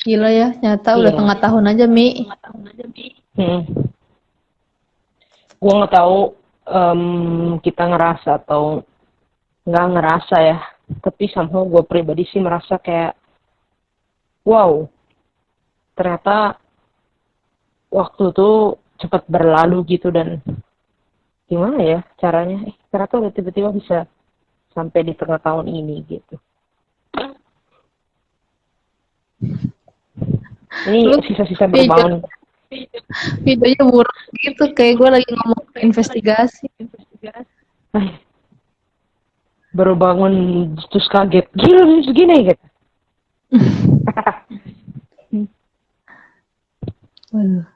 Gila ya, nyata udah Iya. tengah tahun aja, Mi. Hmm. Gue nggak tahu kita ngerasa atau nggak ngerasa ya. Tapi somehow gue pribadi sih merasa kayak, wow, ternyata waktu tuh cepat berlalu gitu dan gimana ya caranya? Ternyata udah tiba-tiba bisa sampai di tengah tahun ini gitu. Ini Lu sisa-sisa video, berbangun. videonya buruk gitu, kayak gue lagi ngomong investigasi. Ay, baru bangun terus kaget. Gila ini segini gitu. Waduh,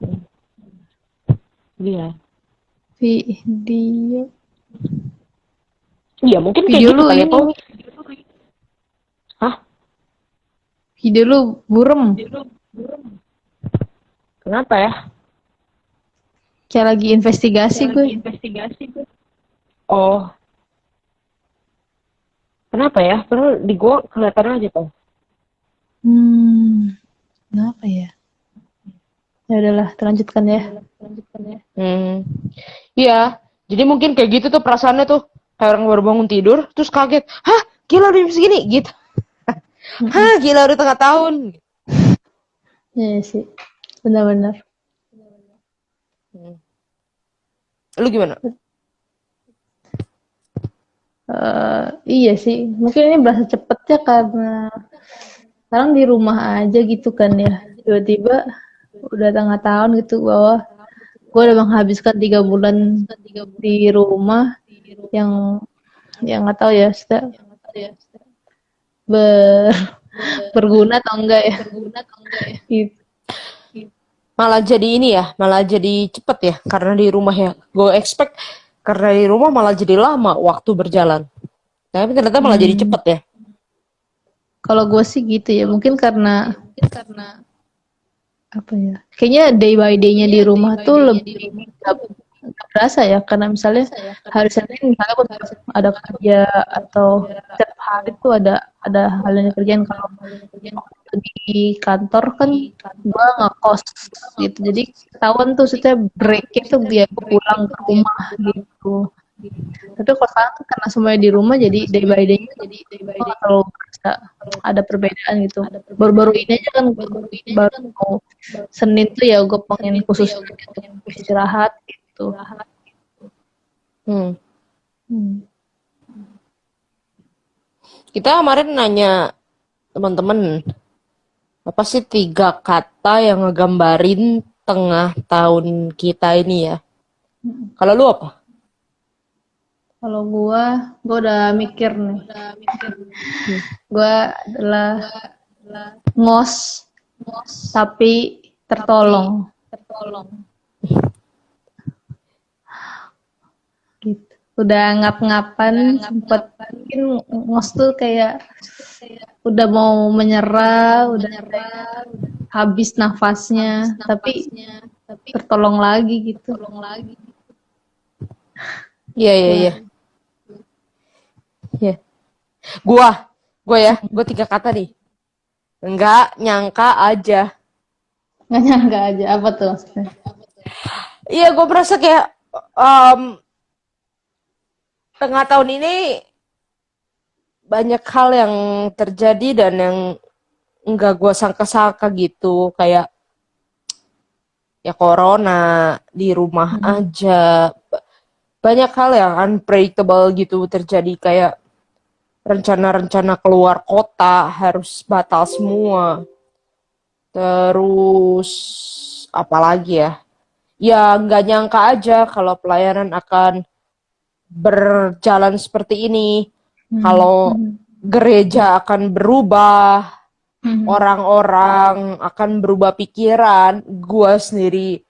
Iya. video. Iya mungkin kayak Video gitu lu kali ya, ini, Pau. Mi. Hah? Video lu burem. Kenapa ya? Kayak lagi investigasi gue. Oh, kenapa ya? Padahal di gua kelihatan aja, Pau. Kenapa ya? Ya udahlah, terlanjutkan ya. Hmm. Iya. Jadi mungkin kayak gitu tuh perasaannya tuh. Kayak orang baru bangun tidur, terus kaget. Hah? Gila udah jam segini? Gitu. Mm-mm. Hah? Gila udah tengah tahun. Iya sih, benar-benar. Hmm. Lu gimana? Iya sih, mungkin ini berasa cepet ya karena sekarang di rumah aja gitu kan ya. Tiba-tiba udah tengah tahun gitu bahwa gue udah menghabiskan 3 bulan di rumah yang nggak tahu ya ber, berguna atau enggak ya gitu. Malah jadi ini ya, malah jadi cepet ya, karena di rumah ya. Gue expect karena di rumah malah jadi lama waktu berjalan. Tapi ternyata malah jadi Hmm, cepet ya. kalau gue sih gitu ya, mungkin karena apa ya? Kayaknya day by day-nya di rumah tuh lebih nggak berasa ya, karena misalnya hari Senin misalnya aku ada kerja atau setiap hari tuh ada hal yang dikerjain. Kalau di kantor kan gua ngekos gitu, jadi ketahuan tuh setiap breaknya tuh biar gue pulang ke rumah gitu. Tapi kalau sekarang tuh karena semuanya di rumah jadi day by day-nya tuh gue nggak terlalu berasa ada perbedaan gitu. Baru-baru ini aja kan baru mau Senin tuh ya gue pengen khusus untuk istirahat gitu. Hmm. Hmm. Kita kemarin nanya teman-teman, apa sih 3 kata yang ngegambarin tengah tahun kita ini ya? Kalau lu apa? Kalau gue udah mikir nih. Gue adalah ngos tapi tertolong gitu. Udah ngap-ngapan sempet mungkin ngos tuh kayak udah mau menyerah, udah habis nafasnya, tapi tertolong lagi gitu. Iya, iya, iya. Iya. Gua, gua ya, gua 3 kata nih. Enggak nyangka aja. Nggak nyangka aja apa tuh maksudnya. Iya, gua merasa kayak em, tengah tahun ini banyak hal yang terjadi dan yang enggak gua sangka-sangka gitu. Kayak ya corona, di rumah Hmm. aja. Banyak hal yang unpredictable gitu terjadi. Kayak rencana-rencana keluar kota harus batal semua. Terus apalagi ya? Ya nggak nyangka aja kalau pelayanan akan berjalan seperti ini. Hmm. Kalau gereja akan berubah, Hmm. orang-orang akan berubah pikiran, gua sendiri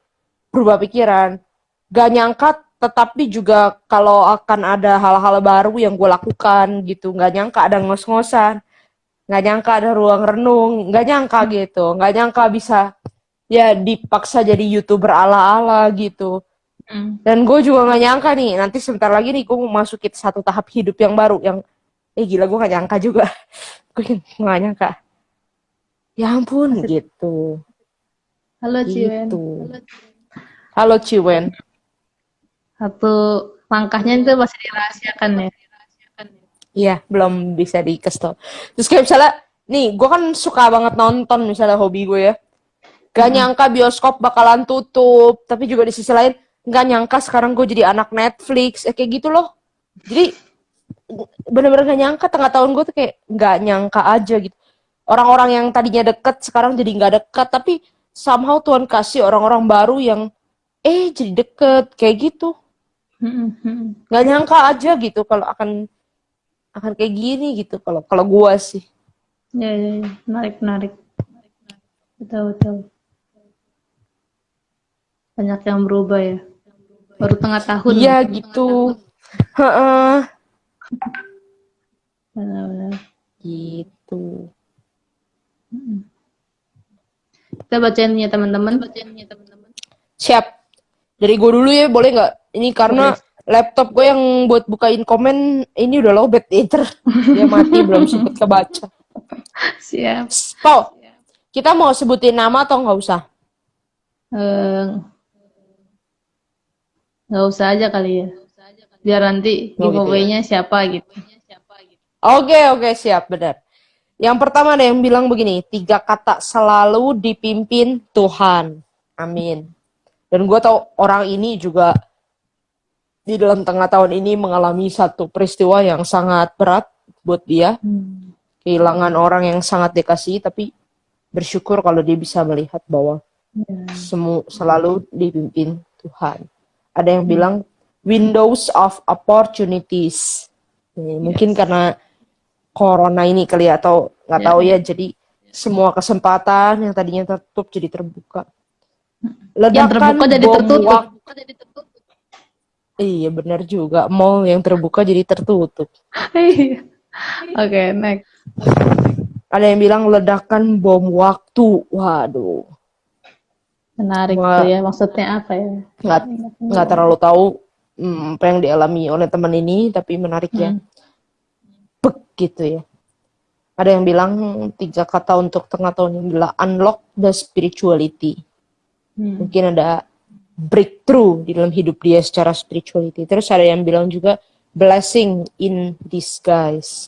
berubah pikiran. Gak nyangka, tetapi juga kalau akan ada hal-hal baru yang gue lakukan gitu. Gak nyangka ada ngos-ngosan, gak nyangka ada ruang renung, gak nyangka gitu. Gak nyangka bisa ya dipaksa jadi YouTuber ala-ala gitu. Hmm. Dan gue juga gak nyangka nih, nanti sebentar lagi nih gue mau masukin satu tahap hidup yang baru. Yang, gila gue gak nyangka juga. Gue gak nyangka. Ya ampun, Asik. gitu. Halo Ciwen. Gitu. Halo Ciwen. Satu langkahnya itu masih dirahasiakan ya. Iya, belum bisa dikasih tau. Terus kayak misalnya, nih, gue kan suka banget nonton, misalnya hobi gue ya. Gak Mm-mm. nyangka bioskop bakalan tutup, tapi juga di sisi lain, gak nyangka sekarang gue jadi anak Netflix, kayak gitu loh. Jadi, bener-bener gak nyangka, tengah tahun gue tuh kayak gak nyangka aja gitu. Orang-orang yang tadinya deket, sekarang jadi gak deket, tapi somehow Tuhan kasih orang-orang baru yang, jadi deket, kayak gitu. Mm-mm. Gak nyangka aja gitu kalau akan kayak gini gitu kalau kalau gue sih. Ya, ya, ya. Menarik, menarik. Betul, betul. Banyak yang berubah ya. Baru tengah tahun Iya loh. gitu. Heeh. Benar-benar. Gitu. Kita bacain ya teman-teman. Siap. Dari gue dulu ya, boleh nggak? Ini karena Boleh. laptop gue yang buat bukain komen ini udah lowbat Ether. Dia mati belum sempet kebaca. Siap. Pau, kita mau sebutin nama atau nggak usah? Eh, nggak usah aja kali ya. Biar nanti Oh gitu ya. giveaway-nya siapa gitu. Oke, siap, benar. Yang pertama ada yang bilang begini, 3 kata selalu dipimpin Tuhan. Amin. Dan gue tau orang ini juga di dalam tengah tahun ini mengalami satu peristiwa yang sangat berat buat dia. Kehilangan orang yang sangat dikasihi, tapi bersyukur kalau dia bisa melihat bahwa Ya. selalu dipimpin Tuhan. Ada yang bilang windows of opportunities. Mungkin karena corona ini kali ya, atau nggak tahu ya, jadi semua kesempatan yang tadinya tertutup jadi terbuka. Yang terbuka Ledakan jadi bom tertutup. waktu. Iya benar juga, mall yang terbuka jadi tertutup. Oke, next. Ada yang bilang ledakan bom waktu. Waduh, Menarik gua tuh ya. Maksudnya apa ya? nggak terlalu tahu apa yang dialami oleh teman ini, tapi menarik ya. Gitu ya. Ada yang bilang 3 kata untuk tengah tahun yang bilang unlock the spirituality. Mungkin ada breakthrough di dalam hidup dia secara spirituality. Terus ada yang bilang juga blessing in disguise.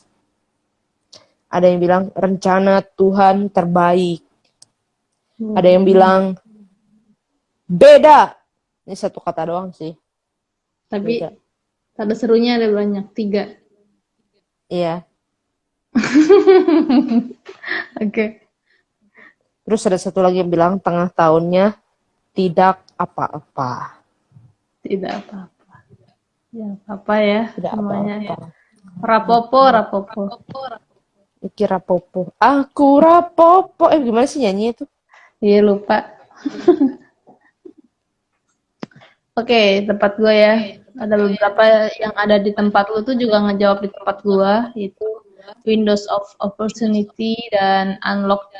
Ada yang bilang rencana Tuhan terbaik. Ada yang bilang beda. Ini satu kata doang sih. Tapi Beda. ada serunya ada banyak. 3. Iya. Oke. Terus ada satu lagi yang bilang tengah tahunnya tidak apa-apa. Tidak apa-apa. Ya apa ya Tidak semuanya. apa-apa. Rapopo, rapopo. Iki rapopo. Aku rapopo. Gimana sih nyanyi itu? Iya lupa. Oke, tempat gue ya. Ada beberapa yang ada di tempat lu tuh juga ngejawab di tempat gue, yaitu Windows of Opportunity dan Unlock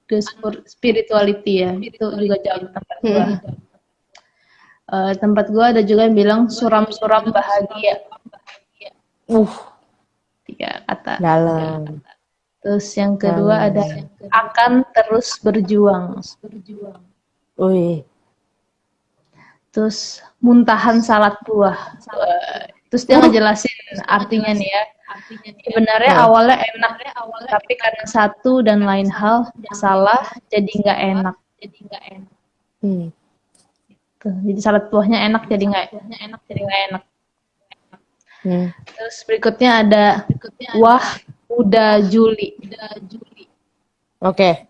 the Spirituality ya. Itu juga jawab di tempat gue. Tempat gue ada juga yang bilang suram-suram bahagia. 3 kata. Dalam. Terus yang kedua ada akan terus berjuang. Wih. Terus muntahan salad buah. Terus dia ngejelasin artinya nih ya. Sebenarnya awalnya enak, tapi karena satu dan lain hal masalah jadi nggak enak. Tuh, jadi salad buahnya enak jadi nggak enak. Terus berikutnya ada wah udah Juli. Oke.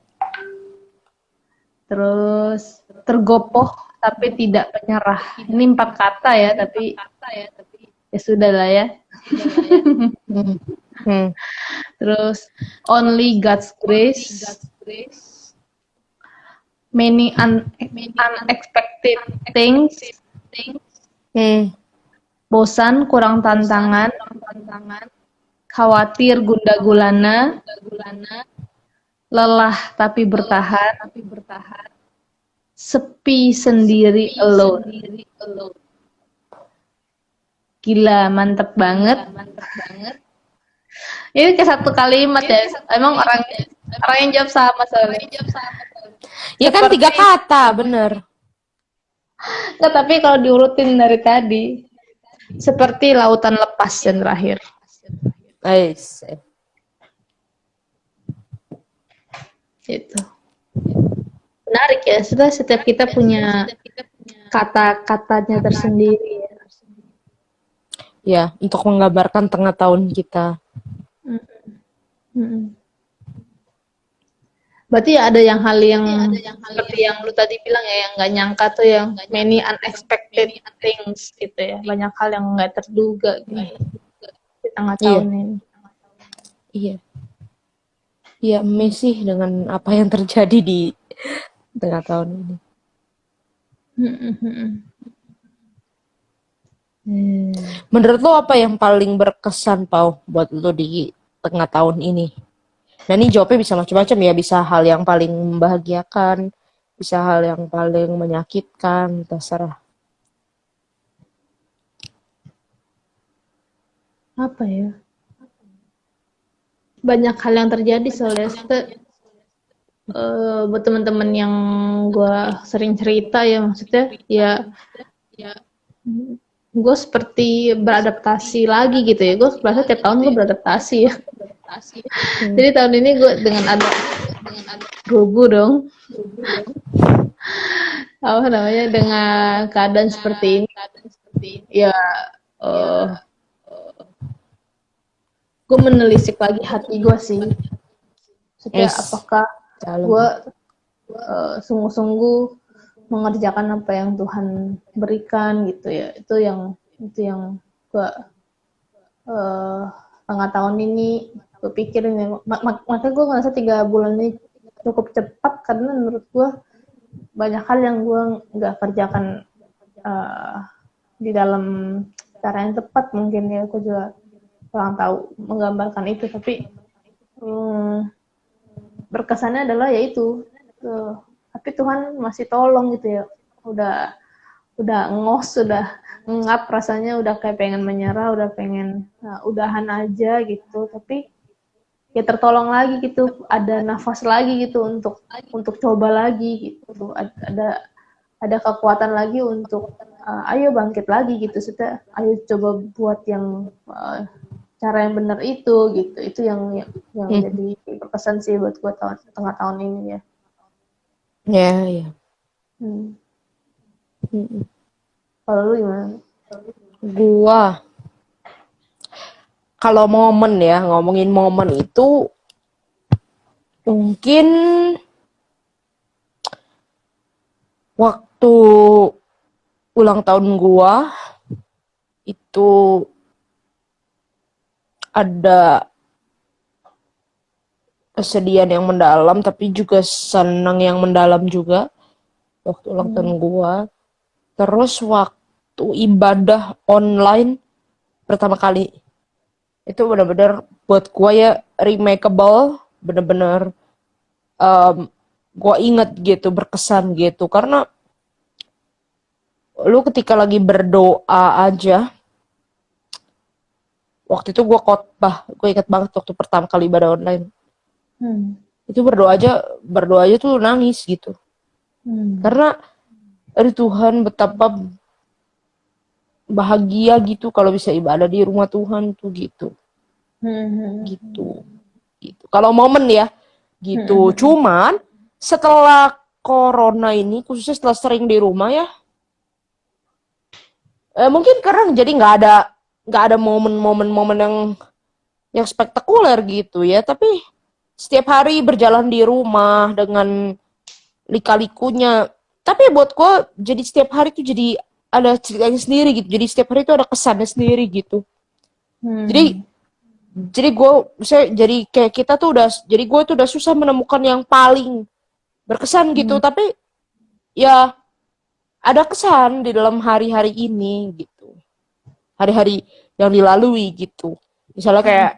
Terus tergopoh tapi tidak menyerah. Ini 4 kata ya, tapi ya sudah lah ya. Terus only God's grace. Many unexpected things. Bosan, kurang tantangan. Khawatir, gundah gulana. Lelah tapi bertahan. Sepi sendiri alone. Gila, mantep banget. Ini kayak satu kalimat ya. Emang orang Orang yang jawab sama soalnya. Ya kan 3 Seperti, kata, bener. nggak, tapi kalau diurutin dari tadi, seperti lautan lepas yang terakhir. Ais. Itu menarik ya. Setelah setiap kita punya kata-katanya tersendiri. Ya. Ya, untuk menggambarkan tengah tahun kita. Mm-mm. Berarti ada yang hal yang seperti yang lu tadi bilang ya, yang nggak nyangka tuh, yang many unexpected things gitu ya. Banyak hal yang nggak terduga gitu di tengah Iya, tahun ini. iya. Iya, amazing dengan apa yang terjadi di tengah tahun ini. Menurut lo apa yang paling berkesan, Pau, buat lo di tengah tahun ini? Nah, ini jawabnya bisa macam-macam ya. Bisa hal yang paling membahagiakan, bisa hal yang paling menyakitkan, terserah. Apa ya? Banyak hal yang terjadi soalnya. Buat teman-teman yang gue sering cerita ya, maksudnya ya gue seperti beradaptasi lagi gitu ya. Gue merasa tiap tahun gue beradaptasi ya. Jadi tahun ini gue dengan ada gugu dong, apa namanya, dengan keadaan seperti ini ya, uh, gue menelisik lagi hati gue sih, setiap Es, apakah gue dalam. sungguh-sungguh mengerjakan apa yang Tuhan berikan gitu ya. Itu yang gue uh, tengah tahun ini gue pikirin ya. Makanya gue ngerasa 3 bulan ini cukup cepat, karena menurut gue banyak hal yang gue nggak kerjakan uh, di dalam cara yang tepat, mungkin ya. Aku juga kurang tahu menggambarkan itu, tapi berkesannya adalah yaitu tapi Tuhan masih tolong gitu ya. Udah ngos, udah ngap rasanya, udah kayak pengen menyerah, udah pengen udahan aja gitu, tapi ya tertolong lagi gitu, ada nafas lagi gitu untuk coba lagi gitu, ada kekuatan lagi untuk ayo bangkit lagi gitu, sudah ayo coba buat yang cara yang benar itu gitu. Itu yang Hmm. jadi berkesan sih buat gue tengah tahun ini ya. Ya, ya. Hmm. Hmm. Kalau lu gimana? Gua, kalau momen ya, ngomongin momen itu mungkin waktu ulang tahun gua itu ada kesedihan yang mendalam, tapi juga senang yang mendalam juga waktu ulang tahun gua. Terus waktu ibadah online pertama kali itu benar-benar buat gua ya remarkable, benar-benar um, gua inget gitu, berkesan gitu, karena lu ketika lagi berdoa aja, waktu itu gua khotbah, gua inget banget waktu pertama kali ibadah online itu berdoa aja tuh nangis gitu, karena dari Tuhan betapa bahagia gitu kalau bisa ibadah di rumah Tuhan tuh gitu gitu gitu kalau momen ya gitu. Cuman setelah corona ini, khususnya setelah sering di rumah ya, mungkin karena jadi nggak ada momen-momen yang spektakuler gitu ya, tapi setiap hari berjalan di rumah dengan lika-likunya, tapi buat gue jadi setiap hari tuh jadi ada ceritanya sendiri gitu, jadi setiap hari tuh ada kesannya sendiri gitu. Jadi jadi kayak kita tuh jadi gue tuh udah susah menemukan yang paling berkesan gitu, tapi ya ada kesan di dalam hari-hari ini gitu, hari-hari yang dilalui gitu. Misalnya kayak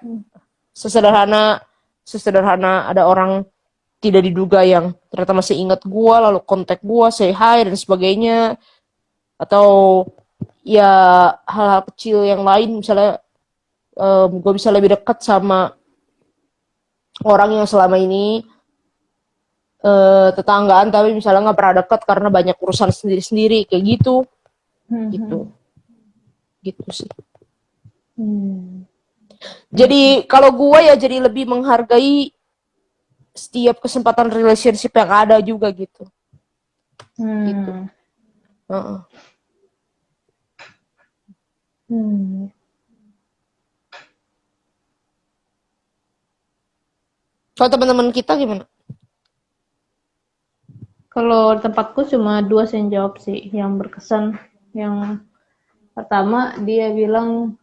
sesederhana sesederhana ada orang tidak diduga yang ternyata masih ingat gue, lalu kontak gue, say hi dan sebagainya, atau ya hal-hal kecil yang lain, misalnya gue bisa lebih dekat sama orang yang selama ini tetanggaan tapi misalnya nggak pernah dekat karena banyak urusan sendiri-sendiri kayak gitu gitu gitu sih. Jadi kalau gue ya jadi lebih menghargai setiap kesempatan relationship yang ada juga gitu. Gitu. Kalau teman-teman kita gimana? Kalau tempatku cuma 2 yang jawab sih yang berkesan. Yang pertama dia bilang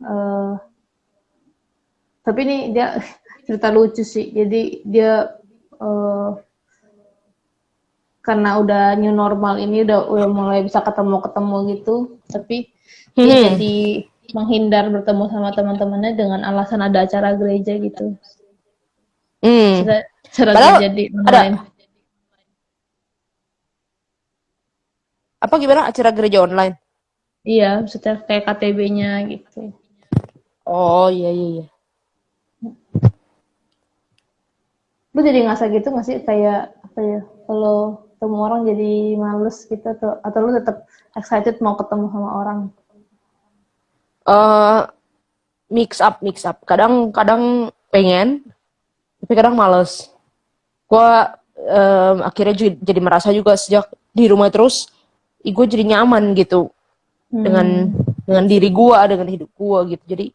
tapi ini dia cerita lucu sih. Jadi dia karena udah new normal ini udah mulai bisa ketemu gitu, tapi dia jadi menghindar bertemu sama teman-temannya dengan alasan ada acara gereja gitu. Acara gereja di online. Apa gimana acara gereja online? Iya, maksudnya kayak KTB-nya gitu. Oh iya. Lu jadi ngerasa gitu nggak sih kayak apa ya? Kalau ketemu orang jadi males gitu atau lu tetap excited mau ketemu sama orang? Mix up. Kadang pengen, tapi kadang males. Gue akhirnya jadi merasa juga sejak di rumah terus, gue jadi nyaman gitu dengan diri gue, dengan hidup gue gitu. Jadi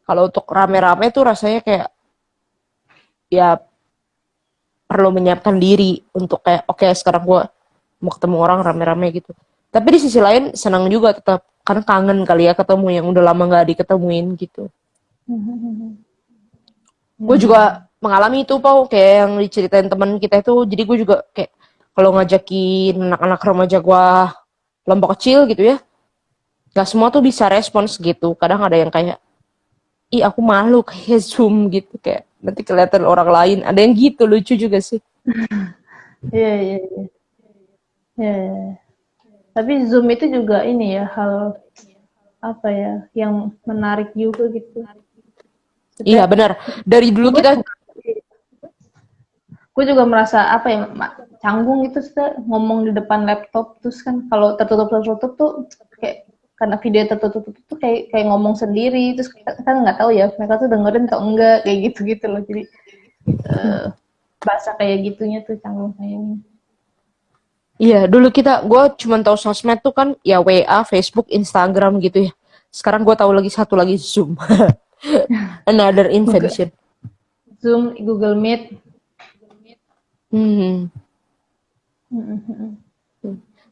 kalau untuk rame-rame tuh rasanya kayak ya perlu menyiapkan diri untuk kayak oke, sekarang gue mau ketemu orang rame-rame gitu. Tapi di sisi lain senang juga tetap, karena kangen kali ya ketemu yang udah lama nggak diketemuin gitu. Gue juga mengalami itu, Pau, kayak yang diceritain teman kita itu. Jadi gue juga kayak kalau ngajakin anak-anak remaja gue kelompok kecil gitu ya, gak semua tuh bisa respons gitu. Kadang ada yang kayak, ih aku malu kayak Zoom gitu, kayak nanti kelihatan orang lain. Ada yang gitu, lucu juga sih. Iya. Tapi Zoom itu juga ini ya hal apa ya yang menarik juga gitu. Iya benar. Dari dulu kita gue juga merasa apa ya canggung gitu sih ngomong di depan laptop terus kan kalau tertutup tuh kayak karena video tertutup tuh kayak ngomong sendiri terus kan nggak tahu ya mereka tuh dengerin atau enggak kayak gitu loh jadi bahasa kayak gitunya tuh canggung kayaknya. Iya, dulu gue cuma tahu sosmed tuh kan ya WA, Facebook, Instagram gitu ya. Sekarang gue tahu lagi satu lagi, Zoom. Another invention. Zoom, Google Meet.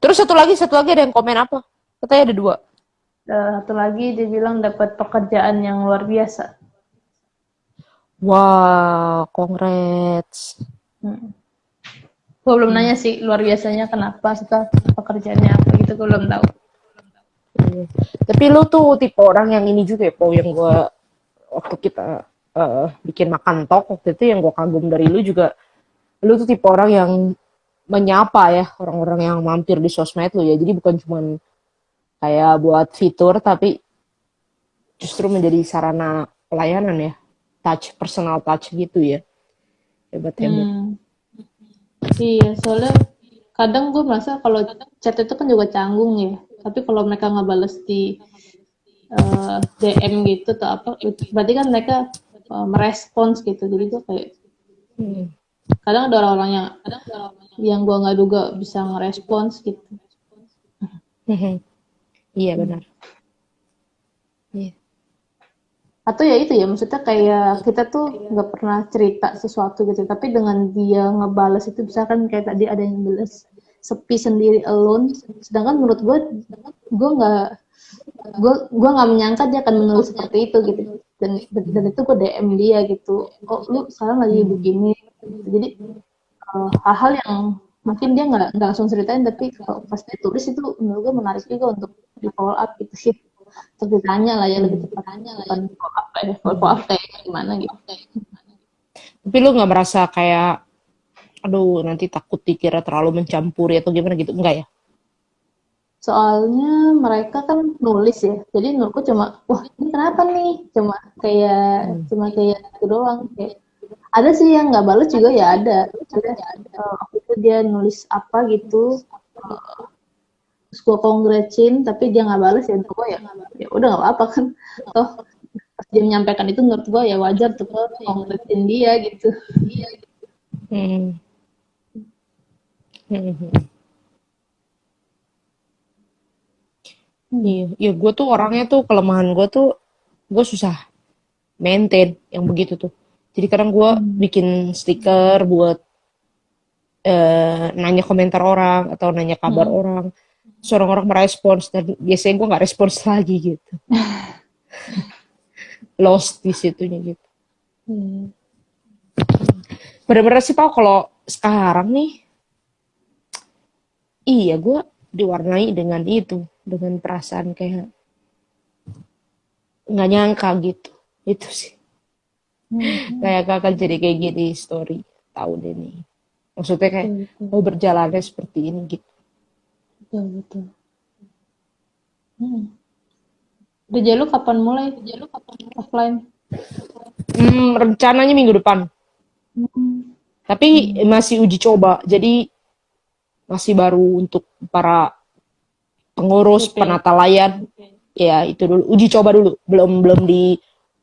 Terus satu lagi ada yang komen apa? Katanya ada 2. Satu lagi dia bilang dapat pekerjaan yang luar biasa. Wah, congrats. Gue belum nanya sih luar biasanya kenapa, setelah pekerjaannya apa gitu, gue belum tahu. Tapi lu tuh tipe orang yang ini juga ya, Po, yang gue waktu kita bikin makan talk waktu itu yang gue kagum dari lu juga, lu tuh tipe orang yang menyapa ya orang-orang yang mampir di sosmed lu ya. Jadi bukan cuma kayak buat fitur, tapi justru menjadi sarana pelayanan ya, personal touch gitu ya. Hebat. Iya, soalnya kadang gue merasa kalau chat itu kan juga canggung ya. Tapi kalau mereka nggak bales di DM gitu atau apa, berarti kan mereka merespons gitu. Jadi gue kayak kadang ada orang-orang yang gue nggak duga bisa ngerespons gitu. Iya benar. Iya. Atau ya itu ya, maksudnya kayak kita tuh nggak pernah cerita sesuatu gitu, tapi dengan dia ngebales itu misalkan kayak tadi ada yang bales sepi sendiri alone, sedangkan menurut gue nggak menyangka dia akan menulis seperti itu gitu, dan itu gue DM dia gitu, kok lu sekarang lagi begini, jadi hal-hal yang mungkin dia nggak langsung ceritain, tapi kalau pas dia tulis itu menurut gue menarik juga untuk di follow up gitu sih. Terus ditanya lah ya lebih tepatnya bukan follow up kayak gimana gitu. Tapi lu nggak merasa kayak aduh nanti takut dikira terlalu mencampuri atau gimana gitu, enggak ya? Soalnya mereka kan nulis ya, jadi menurutku cuma wah ini kenapa nih, cuma kayak itu doang, kayak Ada sih yang nggak balas juga ya ada. Waktu itu dia nulis apa gitu, terus gue congratulain tapi dia nggak balas ya untuk gue ya udah nggak apa-apa kan. Toh pas dia menyampaikan itu menurut gue ya wajar tuh gue congratulain dia gitu. Hmm. Hmm. Iya, ya gue tuh orangnya tuh kelemahan gue susah maintain yang begitu tuh. Jadi kadang gue bikin stiker buat nanya komentar orang atau nanya kabar orang. Terus orang-orang merespons dan biasanya gue nggak respons lagi gitu. Lost di situnya gitu. Bener-bener sih Pak kalau sekarang nih, iya gue diwarnai dengan itu, dengan perasaan kayak nggak nyangka gitu. Itu sih. Kayak kakak jadi kayak gini story tahun ini. Maksudnya kayak mau berjalannya seperti ini gitu. Betul. Kerja lu kapan mulai offline? Rencananya minggu depan. Tapi masih uji coba. Jadi masih baru untuk para pengurus, penata layan. Ya itu dulu. Uji coba dulu. Belum di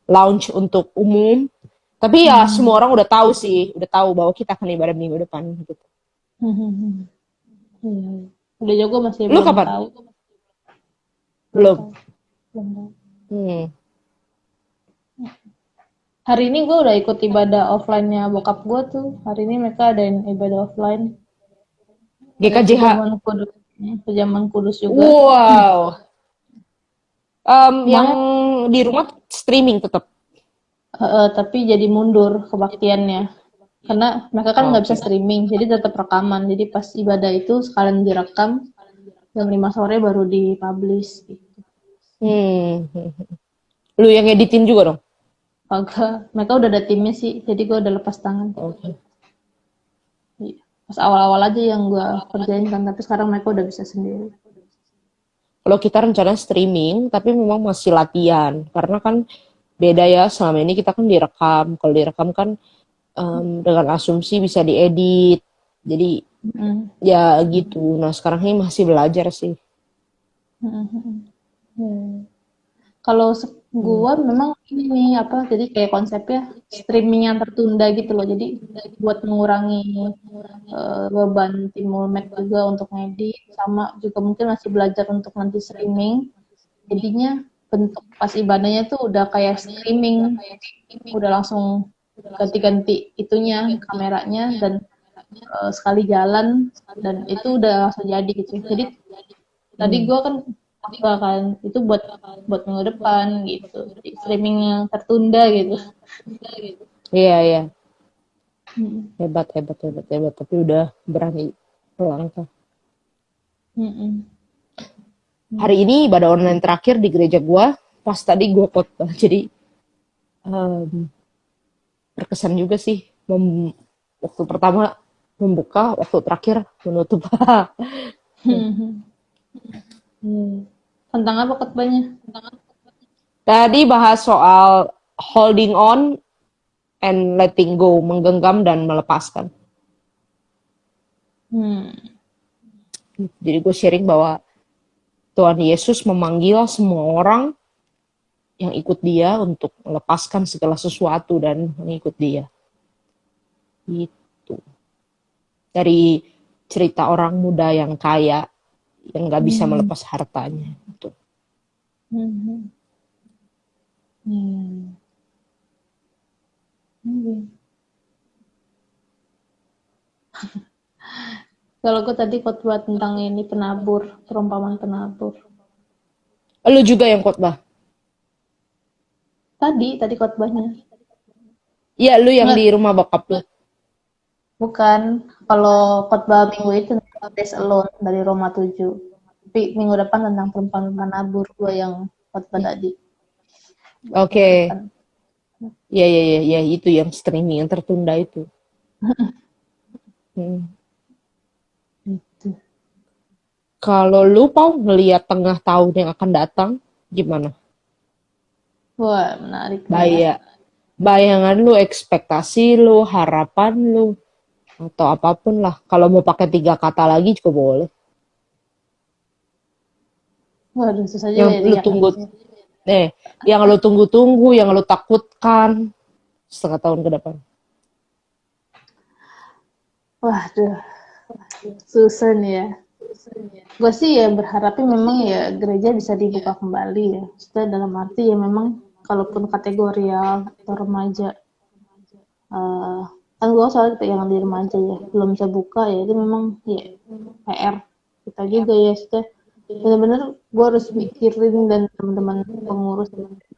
launch untuk umum. Tapi ya semua orang udah tahu sih. Udah tahu bahwa kita akan ibadah minggu depan gitu. Udah juga masih Lu belum kapan? tahu. Belum. Belum tahu. Hmm. Hari ini gue udah ikut ibadah offline-nya bokap gue tuh. Hari ini mereka adain ibadah offline. GKJH. Pejaman kudus juga. Wow. Yang Semuanya di rumah streaming tetap. tapi jadi mundur kebaktiannya. Karena mereka kan nggak bisa Oke. streaming, jadi tetap rekaman. Jadi pas ibadah itu sekalian direkam, jam 5 sore baru dipublish. Gitu. Lu yang editin juga dong? Agak, mereka udah ada timnya sih, jadi gue udah lepas tangan. Oke. Iya. Pas awal-awal aja yang gue kerjain kan, tapi sekarang mereka udah bisa sendiri. Kalau kita rencana streaming, tapi memang masih latihan. Karena kan beda ya, selama ini kita kan direkam. Kalau direkam kan dengan asumsi bisa diedit. Jadi ya gitu. Nah sekarang ini masih belajar sih. Kalau gue memang ini nih apa, jadi kayak konsepnya streaming yang tertunda gitu loh. Jadi buat mengurangi beban tim Mulmed juga untuk ngedit, sama juga mungkin masih belajar untuk nanti streaming. Jadinya bentuk pas ibadahnya tuh udah kayak streaming, udah langsung ganti-ganti itunya kameranya dan sekali jalan dan itu udah langsung jadi gitu. Jadi tadi gue kan itu buat minggu depan gitu. Jadi streaming yang tertunda gitu. Iya, iya. Hebat, hebat, hebat, hebat. Tapi udah berani melangkah. Hari ini ibadah online terakhir di gereja gua, pas tadi gua khotbah. Jadi berkesan juga sih. Waktu pertama membuka, waktu terakhir menutup. Tentang apa khotbahnya? Tadi bahas soal holding on and letting go, menggenggam dan melepaskan. Jadi gue sharing bahwa Tuhan Yesus memanggil semua orang yang ikut dia untuk melepaskan segala sesuatu dan mengikut dia. Gitu. Dari cerita orang muda yang kaya, yang gak bisa melepas hartanya. Gitu. Kalau gue tadi khotbah tentang ini penabur, perumpamaan penabur. Lu juga yang khotbah? Tadi khotbahnya. Iya, lu yang di rumah bokap lu. Bukan, kalau khotbah minggu itu Days Alone dari Roma 7. Tapi minggu depan tentang perumpamaan penabur gue yang khotbah tadi. Oke. Ya, ya, ya, ya, itu yang streaming yang tertunda itu. Kalau lu mau ngelihat tengah tahun yang akan datang, gimana? Wah, menarik. Bahaya. bayangan lu, ekspektasi lu, harapan lu, atau apapun lah. Kalau mau pakai 3 kata lagi juga boleh. Waduh, susah juga Yang ya lu tiga tunggu, kata. yang lu tunggu-tunggu, yang lu takutkan setengah tahun ke depan. Waduh, susah nih ya. Gue sih ya berharapnya memang ya gereja bisa dibuka kembali ya. Maksudnya dalam arti ya memang kalaupun kategorial atau remaja, eh kan gue soalnya yang di remaja ya, belum bisa buka ya, itu memang ya PR kita juga ya. Maksudnya benar-benar gue harus mikirin dan teman-teman pengurus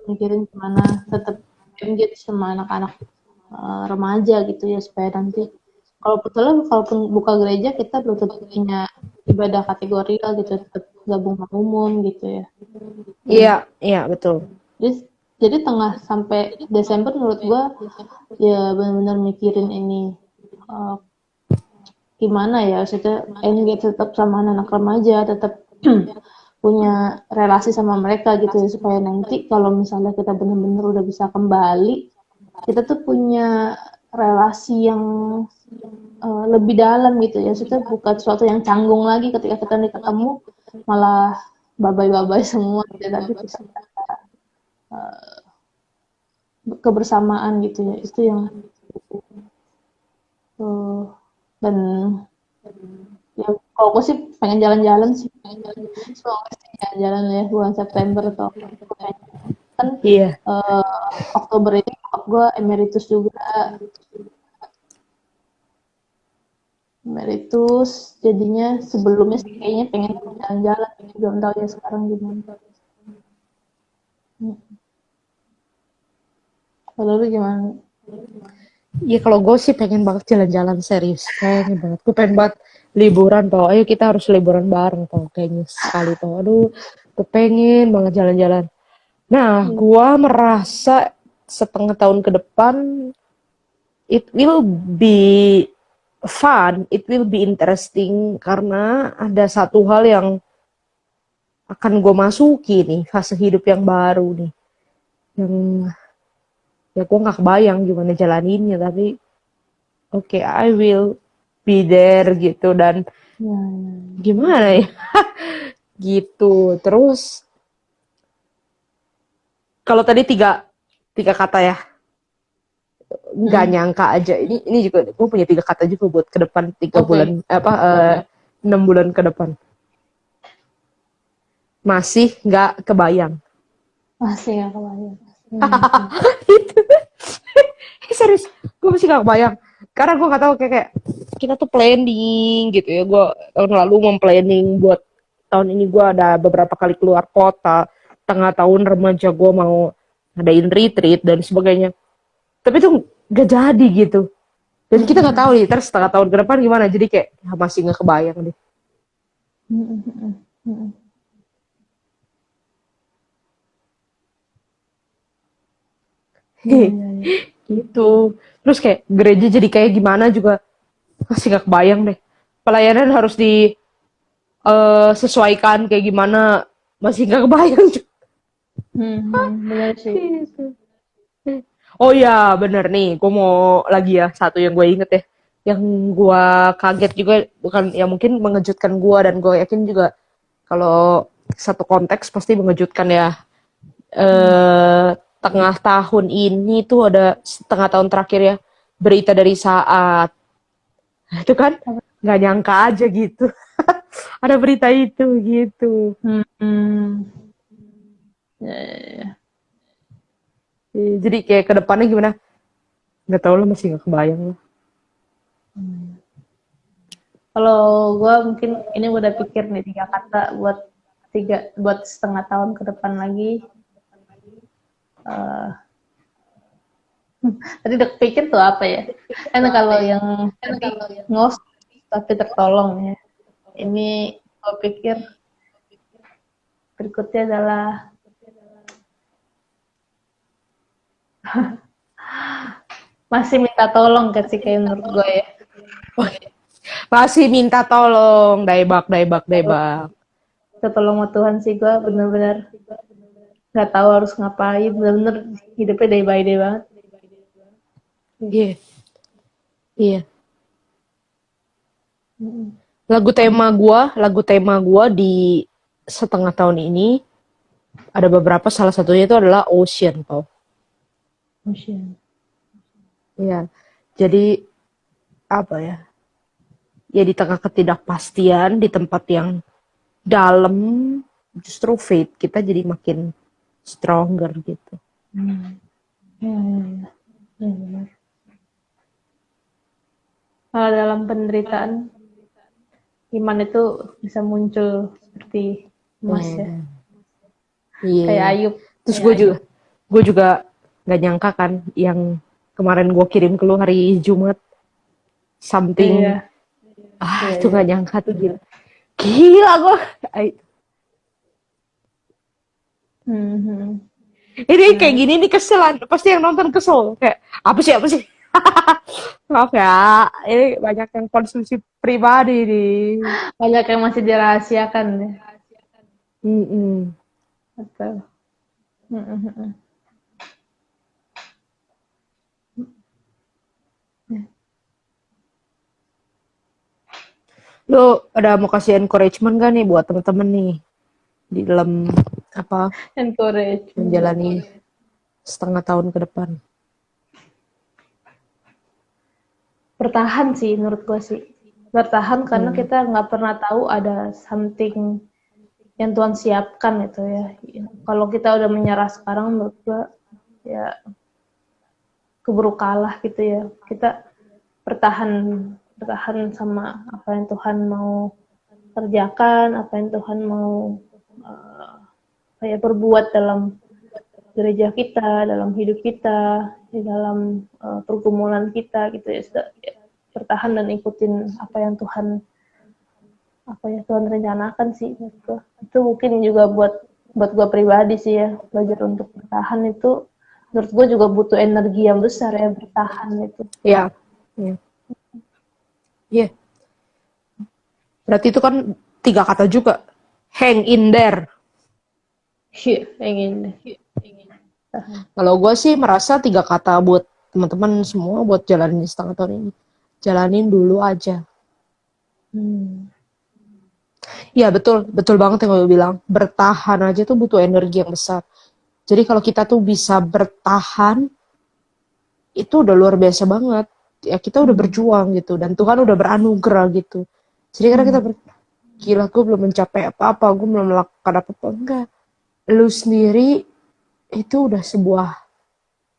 mikirin gimana tetap engage sama anak-anak remaja gitu ya supaya nanti kalaupun buka gereja kita belum tentu punya ibadah kategorial gitu tetap gabung sama umum gitu ya dan Iya, iya betul. jadi, jadi tengah sampai Desember menurut gua ya benar-benar mikirin ini uh, gimana ya maksudnya engage tetap sama anak-anak remaja tetap punya relasi sama mereka gitu ya supaya nanti kalau misalnya kita benar-benar udah bisa kembali kita tuh punya relasi yang lebih dalam gitu ya. Maksudnya bukan sesuatu yang canggung lagi ketika kita nih ketemu malah babai-babai semua gitu tapi bisa kebersamaan gitu ya. Itu yang dan ya kalau gue sih pengen jalan-jalan sih. Semoga sih jalan-jalan ya bulan September atau kan Iya. Oktober ini gue emeritus juga emeritus jadinya sebelumnya sih kayaknya pengen jalan-jalan belum tahu ya sekarang gimana. Kalau lu gimana? Iya kalau gue sih pengen banget jalan-jalan serius. Pengen banget. Gue pengen banget liburan tau. Ayo kita harus liburan bareng tau. Kayaknya sekali tau. Aduh, gue pengen banget jalan-jalan. Nah, gue merasa setengah tahun ke depan it will be fun, it will be interesting karena ada satu hal yang akan gue masuki nih, fase hidup yang baru nih. Yang ya gue nggak kebayang gimana jalaninnya, tapi oke, I will be there gitu. Dan Ya, gimana ya gitu. Terus kalau tadi tiga tiga kata ya, nggak hmm. nyangka aja. Ini juga gue punya 3 kata juga buat ke depan, 3 bulan Oke. apa 6 bulan ke depan. Masih nggak kebayang. Masih nggak kebayang. Itu serius, gue masih gak kebayang karena gue gak tahu kayak kita tuh planning gitu ya. Gue tahun lalu memplanning buat tahun ini gue ada beberapa kali keluar kota, tengah tahun remaja gue mau ngadain retreat dan sebagainya, tapi tuh gak jadi gitu. Dan kita gak tahu nih terus setengah tahun ke depan gimana, jadi kayak ya masih gak kebayang deh. Iya, iya, iya. Gitu. Terus kayak gereja jadi kayak gimana juga masih gak kebayang deh. Pelayanan harus sesuaikan kayak gimana masih gak kebayang juga. Benar sih. Gitu. Oh ya, bener nih. Gue mau lagi ya satu yang gue inget ya. Yang gue kaget juga, bukan ya mungkin mengejutkan gue dan gue yakin juga kalau satu konteks pasti mengejutkan ya. Tengah tahun ini tuh ada setengah tahun terakhir ya berita dari Saat. Itu kan nggak nyangka aja gitu. Ada berita itu gitu. Ya, ya, ya. Jadi kayak ke depannya gimana? Nggak tahu lah, masih nggak kebayang lah. Kalau gue mungkin ini udah pikir nih 3 kata buat setengah tahun ke depan lagi. Eh, tadi udah pikir tuh apa ya? Kan kalau yang tadi ngos tapi tertolong ya. Ini gue pikir berikutnya adalah masih minta tolong kan sih kayak menurut gue ya. Masih minta tolong, daebak, daebak, daebak. Ketolong sama Tuhan sih gue bener-bener nggak tahu harus ngapain bener-bener hidupnya day by day banget. Iya, iya. Mm-mm. Lagu tema gua di setengah tahun ini ada beberapa, salah satunya itu adalah Ocean, Pau. Ocean. Iya. Jadi apa ya? Ya di tengah ketidakpastian di tempat yang dalam, justru faith kita jadi makin stronger gitu. Ya, ya, ya. Ya, benar. Kalau dalam penderitaan, iman itu bisa muncul seperti emas ya. Kayak Iya. Ayub. Terus Kayak Ayub. gue juga nggak nyangka kan yang kemarin gue kirim ke lu hari Jumat something, Iya, iya, itu iya. nggak nyangka tuh, gila gue. Mhm. Ini kayak Menarik. gini nih keselan, pasti yang nonton kesel kayak apa sih. Maaf ya, ini banyak yang konsumsi pribadi nih. Banyak yang masih dirahasiakan ya. Mm-mm. Betul. Mhm. Lo ada mau kasih encouragement gak nih buat temen-temen nih di dalam apa Encourage. menjalani setengah tahun ke depan? Bertahan sih menurut gue sih. Bertahan karena kita nggak pernah tahu ada something yang Tuhan siapkan itu ya. Kalau kita udah menyerah sekarang menurut gue ya keburu kalah gitu ya. Kita bertahan bertahan sama apa yang Tuhan mau kerjakan, apa yang Tuhan mau kayak berbuat dalam gereja kita, dalam hidup kita, di dalam pergumulan kita gitu ya. Bertahan dan ikutin apa yang Tuhan rencanakan sih gitu. Itu mungkin juga buat gue pribadi sih ya, belajar untuk bertahan itu menurut gue juga butuh energi yang besar ya, bertahan itu. Ya, ya, ya. Berarti itu kan 3 kata juga. Hang in there. Iya, pengen tahan. Kalau gue sih merasa 3 kata buat teman-teman semua buat jalanin setengah tahun ini. Jalanin dulu aja. Ya betul, betul banget yang lo bilang. Bertahan aja tuh butuh energi yang besar. Jadi kalau kita tuh bisa bertahan, itu udah luar biasa banget. Ya kita udah berjuang gitu, dan Tuhan udah beranugerah gitu. Jadi karena kita gila, gue belum mencapai apa-apa, gue belum melakukan apa-apa. Enggak. Lu sendiri itu udah sebuah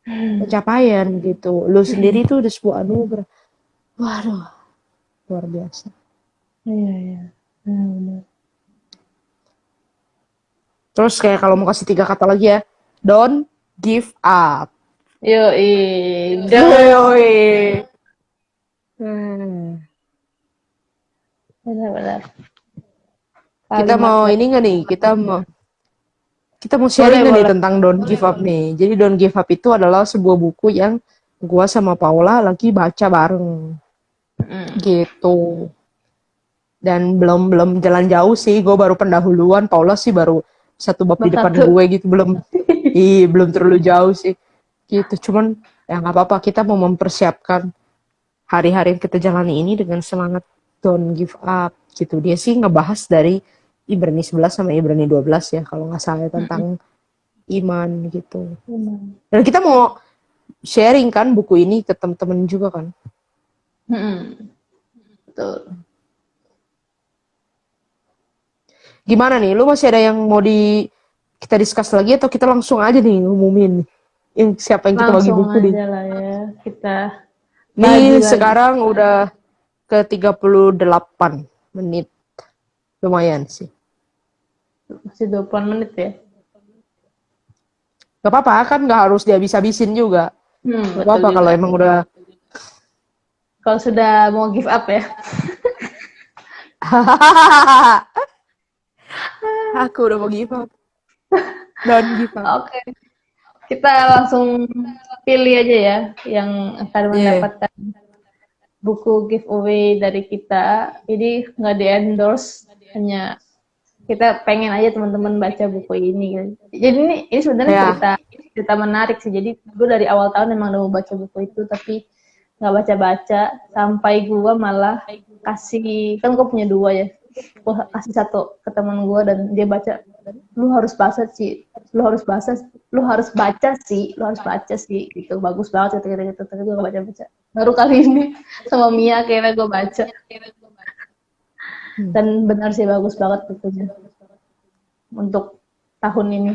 pencapaian gitu. Lu sendiri itu udah sebuah anugerah. Waduh, luar biasa. Iya, iya. Benar. Terus kayak kalau mau kasih 3 kata lagi ya, don't give up. Yoi, Yoi. benar-benar. Kita Kalimat mau dari ini nggak nih? Kita mau sharing nggak nih boleh. tentang Don't Give Up nih? Jadi Don't Give Up itu adalah sebuah buku yang gua sama Paula lagi baca bareng gitu. Dan belum jalan jauh sih, gue baru pendahuluan, Paula sih baru 1 bab di Bab depan 1. gue gitu, belum terlalu jauh sih gitu. Cuman ya nggak apa-apa, kita mau mempersiapkan hari-hari yang kita jalani ini dengan semangat don't give up gitu. Dia sih ngebahas dari Ibrani 11 sama Ibrani 12 ya kalau nggak salah, tentang iman gitu. Dan kita mau sharing kan buku ini ke teman-teman juga kan. Betul. Gimana nih, lu masih ada yang mau kita discuss lagi atau kita langsung aja nih ngumumin siapa yang kita bagi Langsung buku nih? aja lah ya. Kita Nih bagi lagi. sekarang udah ke 38 menit. Lumayan sih. Masih 20 menit ya. Gak apa-apa kan, gak harus dihabis-habisin juga. Gak Betul apa-apa juga. kalau emang udah. Kalau sudah mau give up ya. Aku udah mau give up. Don't give up. Oke. Kita langsung pilih aja ya yang akan mendapatkan buku giveaway dari kita. Jadi nggak di-endorse, hanya kita pengen aja teman-teman baca buku ini. Jadi ini sebenarnya cerita menarik sih. Jadi gue dari awal tahun emang udah mau baca buku itu, tapi nggak baca-baca sampai gue malah kasih, kan gue punya 2 ya, gue kasih 1 ke teman gue dan dia baca, lu harus baca sih, lu harus baca, lu harus baca sih, lu harus baca sih, gitu, bagus banget gitu, tapi gue gak baca-baca. Baru kali ini sama Mia akhirnya gue baca, dan benar sih bagus banget bukunya untuk tahun ini.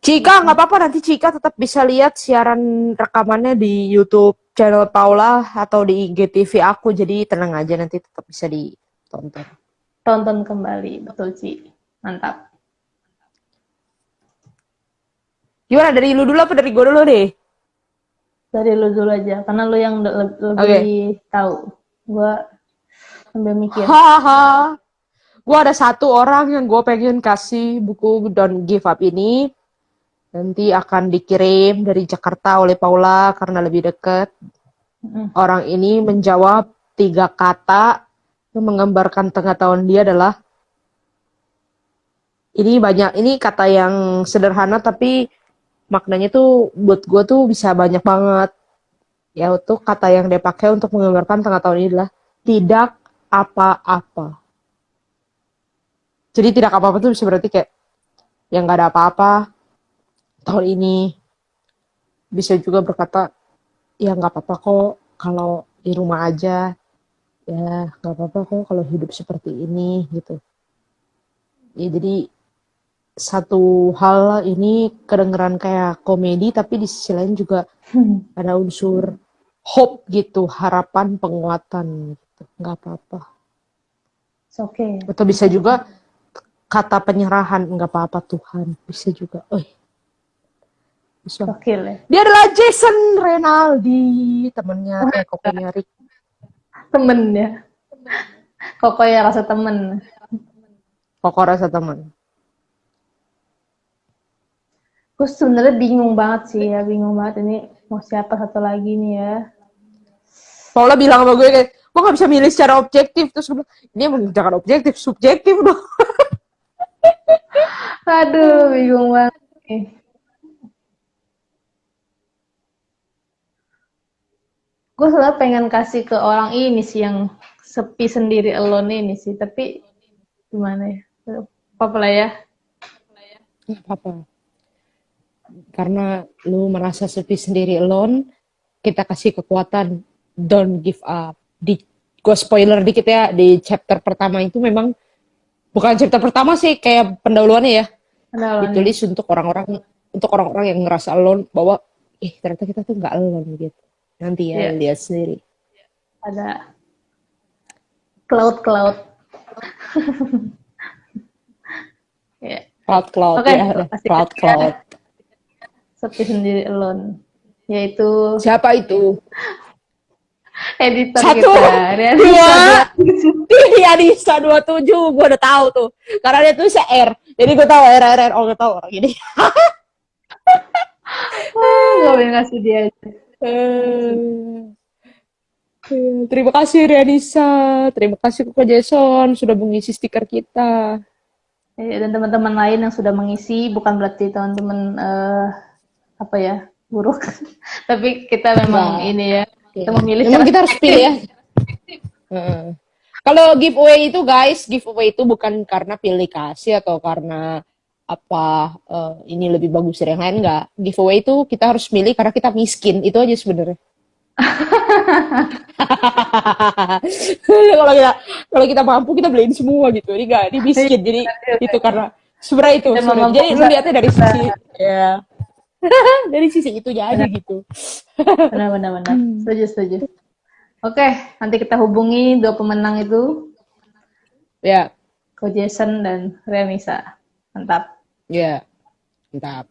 Cika, nggak apa-apa, nanti Cika tetap bisa lihat siaran rekamannya di YouTube channel Paula atau di IGTV aku, jadi tenang aja, nanti tetap bisa ditonton. Tonton kembali, betul Ci, mantap. Gimana, dari lu dulu apa dari gue dulu deh? Dari lu dulu aja, karena lu yang lebih tahu. Gue sambil mikir. Haha, gue ada satu orang yang gue pengen kasih buku Don't Give Up ini. Nanti akan dikirim dari Jakarta oleh Paula karena lebih dekat. Orang ini menjawab 3 kata yang menggambarkan tengah tahun dia adalah, ini kata yang sederhana tapi maknanya tuh buat gue tuh bisa banyak banget. Ya, itu kata yang dia pakai untuk menggambarkan tengah tahun ini adalah tidak apa-apa. Jadi tidak apa-apa tuh bisa berarti kayak yang gak ada apa-apa tahun ini. Bisa juga berkata, ya nggak apa-apa kok kalau di rumah aja, ya nggak apa-apa kok kalau hidup seperti ini gitu. Ya jadi satu hal ini kedengeran kayak komedi, tapi di sisi lain juga ada unsur hope gitu, harapan, penguatan gitu. Nggak apa-apa. Oke. Atau bisa juga kata penyerahan, nggak apa-apa Tuhan, bisa juga. Bisa. Gokil ya. Dia adalah Jason Renaldi, temennya kokonya Rick. Temen ya. Koko ya rasa temen. Koko rasa teman. Gue sebenarnya bingung banget sih ya, bingung banget ini mau siapa satu lagi nih ya. Paula bilang sama gue kayak, gue gak bisa milih secara objektif. Terus gue bilang, ini emang jangan objektif, subjektif dong. Aduh, bingung banget nih. Gue sebenarnya pengen kasih ke orang ini sih yang sepi sendiri alone ini sih, tapi gimana ya? Apa lah ya? Gak apa-apa. Karena lu merasa sepi sendiri alone, kita kasih kekuatan, don't give up. Gue spoiler dikit ya, di chapter pertama itu memang, bukan chapter pertama sih, kayak pendahuluannya ya. Ditulis untuk orang-orang yang ngerasa alone, bahwa ternyata kita tuh gak alone gitu. Nanti ya, lihat sendiri. Ada cloud. Cloud, okay, ya. Cloud. Sepi sendiri alone. Yaitu siapa itu? Editor 1, kita. 2, Rianisa 27. Gue udah tahu tuh. Karena dia tuh R. Jadi gue tahu R. Oh, gue tahu orang ini. Gak boleh ngasih dia aja. Terima kasih Rianisa. Terima kasih Koko Jason sudah mengisi stiker kita. Dan teman-teman lain yang sudah mengisi, bukan berarti teman-teman buruk. Tapi kita memang ini ya, kita memilih. Memang kita harus pilih ya. Kalau giveaway itu guys, giveaway itu bukan karena pilih kasih atau karena ini lebih bagus dari yang lain, enggak. Giveaway itu kita harus milih karena kita miskin, itu aja sebenarnya. kalau kita mampu kita beliin semua gitu, ini enggak, ini miskin, jadi itu karena sebenarnya itu. Jadi lu lihatnya dari sisi ya. Dari sisi itu aja gitu. Benar. Setuju. Oke, nanti kita hubungi 2 pemenang itu. Ya. Ko Jason dan Renisa. Mantap. Ya. Mantap.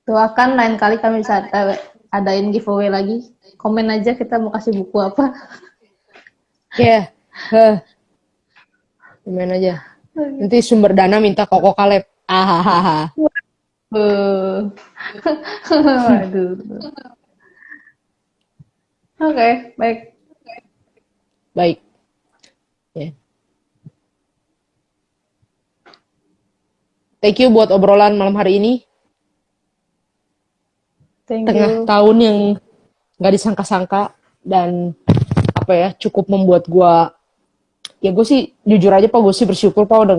Doakan lain kali kami bisa adain giveaway lagi. Komen aja kita mau kasih buku apa. Ya. Komen aja. Nanti sumber dana minta Koko Kaleb. Waduh. Oke, baik. Yeah. Thank you buat obrolan malam hari ini. Thank tengah you. tahun yang nggak disangka-sangka dan apa ya cukup membuat gue sih jujur aja Pak, gue sih bersyukur Pak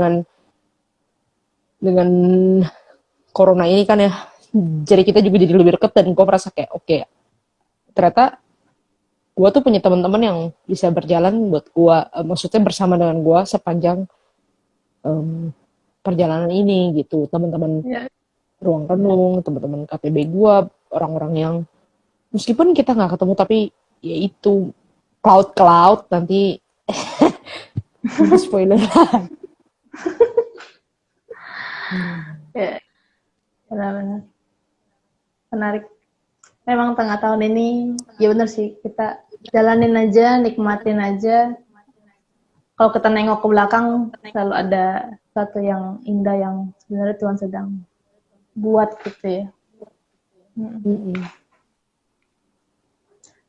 dengan corona ini kan ya, jadi kita juga jadi lebih deket dan gue merasa kayak oke, ternyata gue tuh punya teman-teman yang bisa berjalan buat gue, maksudnya bersama dengan gue sepanjang em, perjalanan ini gitu, teman-teman Ya, ruang renung, teman-teman KTB gue, orang-orang yang meskipun kita nggak ketemu tapi ya itu cloud nanti spoiler lah. ya, benar-benar menarik. Memang tengah tahun ini, ya benar sih, kita jalanin aja, nikmatin aja. Kalau kita nengok ke belakang, selalu ada sesuatu yang indah yang sebenarnya Tuhan sedang buat gitu ya.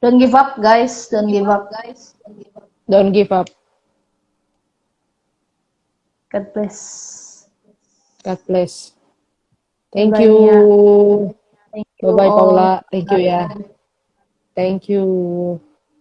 Don't give up, guys. Don't give up. Don't give up. God bless. God bless. Thank Bye, you. Mia. Thank you Bye-bye, all. Paula. Thank you ya. Thank you.